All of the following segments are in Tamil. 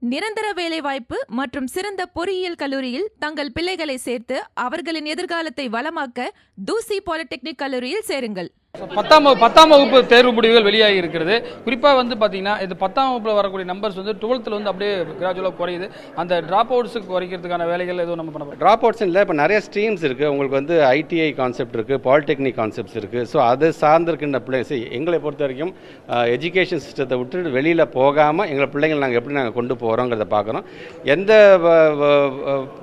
நிரந்தர வேலைவாய்ப்பு மற்றும் சிறந்த பொறியியல் கல்லூரியில் தங்கள் பிள்ளைகளை சேர்த்து அவர்களின் எதிர்காலத்தை வளமாக்க தூசி பாலிடெக்னிக் கல்லூரியில் சேருங்கள். 10ஆம் வகுப்பு தேர்வு முடிவுகள் வெளியாகி இருக்கிறது. குறிப்பாக வந்து பார்த்தீங்கன்னா இந்த 10ஆம் வகுப்பில் வரக்கூடிய நம்பர்ஸ் வந்து 12th வந்து அப்படியே கிராஜுவலாக குறையுது. அந்த ட்ராப் அவுட்ஸுக்கு குறைக்கிறதுக்கான வேலைகள் எதுவும் நம்ம பண்ண ட்ராப் அவுட்ஸ் இல்லை. இப்போ நிறைய ஸ்ட்ரீம்ஸ் இருக்குது. உங்களுக்கு வந்து ஐடிஐ கான்செப்ட் இருக்குது, பாலிடெக்னிக் கான்செப்ட்ஸ் இருக்குது. ஸோ அது சார்ந்திருக்கின்ற பிள்ளைங்க எங்களை பொறுத்த வரைக்கும் எஜுகேஷன் சிஸ்டத்தை விட்டு வெளியில் போகாமல் எங்களை பிள்ளைங்களை நாங்கள் எப்படி நாங்கள் கொண்டு போகிறோங்கிறத பார்க்குறோம். எந்த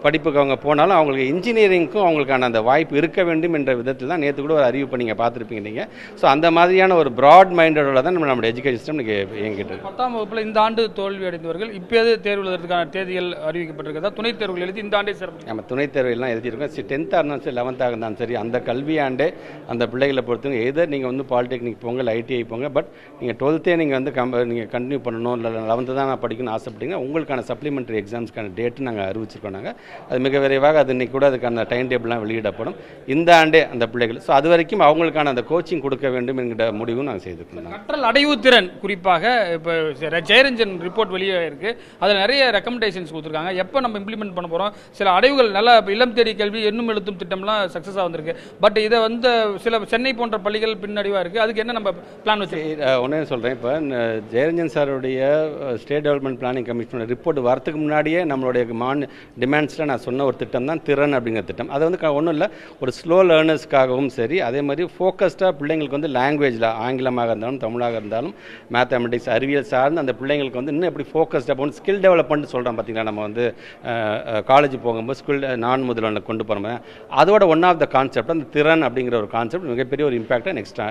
படிப்புக்கு அவங்க போனாலும் அவங்களுக்கு இன்ஜினியரிங்க்கும் அவங்களுக்கான அந்த வாய்ப்பு இருக்க வேண்டும் என்ற விதத்தில் தான் நேற்று கூட ஒரு அறிவிப்பை நீங்கள் பார்த்துருப்பீங்க. நீங்கள் ஸோ அந்த மாதிரியான ஒரு ப்ராட் மைண்டோட தான் நம்மளுடைய எஜுகேஷன் சிஸ்டம் இயங்கிட்டு இருக்கு. 10ஆம் வகுப்பில் இந்த ஆண்டு தோல்வி அடைந்தவர்கள் இப்போது தேர்வு எழுதுறதுக்கான தேதிகள் அறிவிக்கப்பட்டிருக்கிறதா? துணைத் தேர்வுகள் எழுதி இந்த ஆண்டே சிறப்பு நம்ம துணைத் தேர்வு எல்லாம் எழுதியிருக்கோம். 10th இருந்தாலும் சரி 11th இருந்தாலும் சரி அந்த கல்வியாண்டே அந்த பிள்ளைகளை பொறுத்தவங்க எதர் நீங்கள் வந்து பாலிடெக்னிக் போங்க இல்லை ஐடிஐ போங்க. பட் நீங்கள் 12th நீங்கள் வந்து நீங்கள் கண்டினியூ பண்ணணும் இல்லை 11th தான் நான் படிக்கணும்னு ஆசைப்பட்டீங்கன்னா உங்களுக்கான சப்ளிமெண்ட்ரி எக்ஸாம்ஸ்க்கான டேட்டு நாங்கள் அறிவிச்சிருக்கோம். நாங்கள் அது மிக விரைவாக அது இன்னைக்கு கூட அதுக்கான டைம் டேபிள்லாம் வெளியிடப்படும் இந்த ஆண்டே அந்த பிள்ளைகள். ஸோ அது வரைக்கும் அவங்களுக்கான அந்த கோச்சிங் கொடுக்க வேண்டும் என்கிற முடிவும் நாங்கள் செய்திருக்கோம். கற்றல் அடைவு திறன் குறிப்பாக இப்போ ஜெயரஞ்சன் ரிப்போர்ட் வெளியே இருக்கு. அதில் நிறைய ரெக்கமெண்டேஷன்ஸ் கொடுத்துருக்காங்க. எப்போ நம்ம இம்ப்ளிமெண்ட் பண்ண போகிறோம்? சில அடைவுகள் நல்லா இல்லம் தேடி கல்வி எண்ணும் எழுத்தும் திட்டம்லாம் சக்ஸஸாக வந்திருக்கு. பட் இதை வந்து சில சென்னை போன்ற பள்ளிகள் பின்னடைவாக இருக்குது. அதுக்கு என்ன நம்ம பிளான் வச்சு ஒன்றே சொல்கிறேன். இப்போ ஜெயரஞ்சன் சாருடைய ஸ்டேட் டெவலப்மெண்ட் பிளானிங் கமிஷனோட ரிப்போர்ட் வரத்துக்கு முன்னாடியே நம்மளுடைய டிமாண்ட்ஸில் நான் சொன்ன ஒரு திட்டம் தான் திறன் அப்படிங்கிற திட்டம். அது வந்து ஒன்றும் இல்லை, ஒரு ஸ்லோ லேர்னர்ஸ்க்காகவும் சரி, அதே மாதிரி ஃபோக்கஸ்டாக பிள்ளைங்களுக்கு வந்து லாங்குவேஜில் ஆங்கிலமாக இருந்தாலும் தமிழாக இருந்தாலும் மேத்தமெட்டிக்ஸ் அறிவியல் சார்ந்து அந்த பிள்ளைங்களுக்கு வந்து இன்னும் எப்படி ஃபோக்கஸ்டாக போகணும். ஸ்கில் டெவலப்மெண்ட் சொல்கிறோம் பார்த்தீங்களா, நம்ம வந்து காலேஜ் போகும்போது ஸ்கில் நான் முதல்ல கொண்டு போகிறோம். அதோட ஒன் ஆஃப் த கான்செப்ட் அந்த திறன் அப்படிங்கிற ஒரு கான்செப்ட் மிகப்பெரிய ஒரு இம்பாக்டாக நெக்ஸ்ட்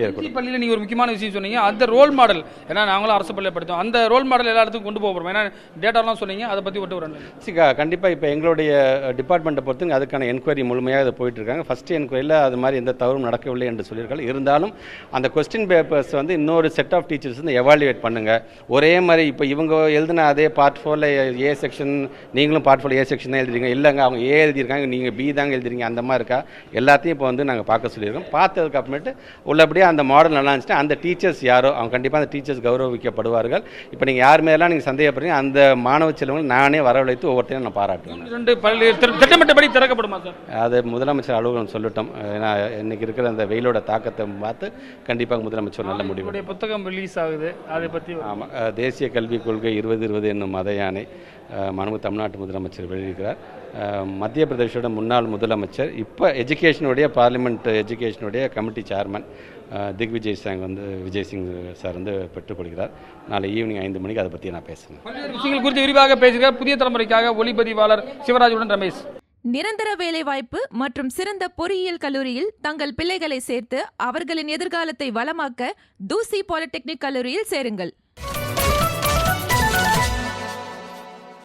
இயர் கொடுக்கும். பள்ளியில் நீங்கள் ஒரு முக்கியமான விஷயம் சொன்னீங்க, அந்த ரோல் மாடல். ஏன்னா நாங்களும் அரசு பள்ளியை படித்தோம், அந்த ரோல் மாடல் எல்லா இடத்துக்கும் கொண்டு போகிறோம். ஏன்னா டேட்டாலாம் சொன்னீங்க, அதை பற்றி ஒட்டு வரணும். கண்டிப்பாக இப்போ எங்களுடைய டிபார்ட்மெண்ட்டை பொறுத்து அதுக்கான என்கொயரி முழுமையாக இது போயிட்டு இருக்காங்க. ஃபர்ஸ்ட் என்கொயரியில் அது மாதிரி எந்த தவறும் நடக்கவில்லை என்று சொல்லியிருக்காங்க. இருந்தாலும் அந்த கொஸ்டின் பேப்பர்ஸ் வந்து இன்னொரு செட் ஆஃப் டீச்சர்ஸ் வந்து எவாலுவேட் பண்ணுங்கள். ஒரே மாதிரி இப்போ இவங்க எழுதின அதே பார்ட் 4ல் ஏ செக்ஷன், நீங்களும் பார்ட் 4 ஏ செக்ஷன் தான் எழுதிருக்கீங்க, இல்லைங்க அவங்க ஏ எழுதியிருக்காங்க நீங்கள் பி தாங்க எழுதிருக்கீங்க, அந்த மாதிரி இருக்கா எல்லாத்தையும் இப்போ வந்து நாங்கள் பார்க்க சொல்லியிருக்கோம். பார்த்ததுக்கு அப்புறமேட்டு உள்ளபடியே அந்த மாடல் நல்லா இருந்துச்சுன்னா அந்த டீச்சர்ஸ் யாரோ அவங்க கண்டிப்பாக அந்த டீச்சர்ஸ் கௌரவிக்கப்படுவார்கள். இப்போ நீங்கள் யார் மேலாம் நீங்கள் சந்தேகப்படுறீங்க அந்த மாணவ செல்வங்கள் நானே வரவழைத்து ஒவ்வொருத்தையும் நான் பாராட்டுவேன். 2 பள்ளி திட்டமிட்டபடி திறக்கப்படுமா சார்? அது முதலமைச்சர் அலுவலகம் சொல்லட்டும். ஏன்னா இன்னைக்கு இருக்கிற அந்த வெயிலோட தாக்கத்தை பார்த்து கண்டிப்பாக முதலமைச்சர் நல்ல முடிவு. புத்தகம் ரிலீஸ் ஆகுது, அதை பற்றி. ஆமாம், தேசிய கல்விக் கொள்கை 2020 என்னும் மத யானை மனு தமிழ்நாட்டு முதலமைச்சர் வெளியிடுகிறார். மத்திய பிரதேசோட முன்னாள் முதலமைச்சர் இப்போ எஜுகேஷனுடைய பார்லிமெண்ட் எஜுகேஷனுடைய committee chairman Digvijay Singh sir வந்து பெற்றுக் கொடுக்கிறார். நாளை ஈவினிங் 5 மணிக்கு அதை பற்றி நான் பேசுகிறேன். பல்வேறு விஷயங்கள் குறித்து விரிவாக பேசுகிறார் புதிய தலைமுறைக்காக ஒளிப்பதிவாளர் சிவராஜுடன் ரமேஷ். நிரந்தர வேலைவாய்ப்பு மற்றும் சிறந்த பொறியியல் கல்லூரியில் தங்கள் பிள்ளைகளை சேர்த்து அவர்களின் எதிர்காலத்தை வளமாக்க தூசி பாலிடெக்னிக் கல்லூரியில் சேருங்கள்.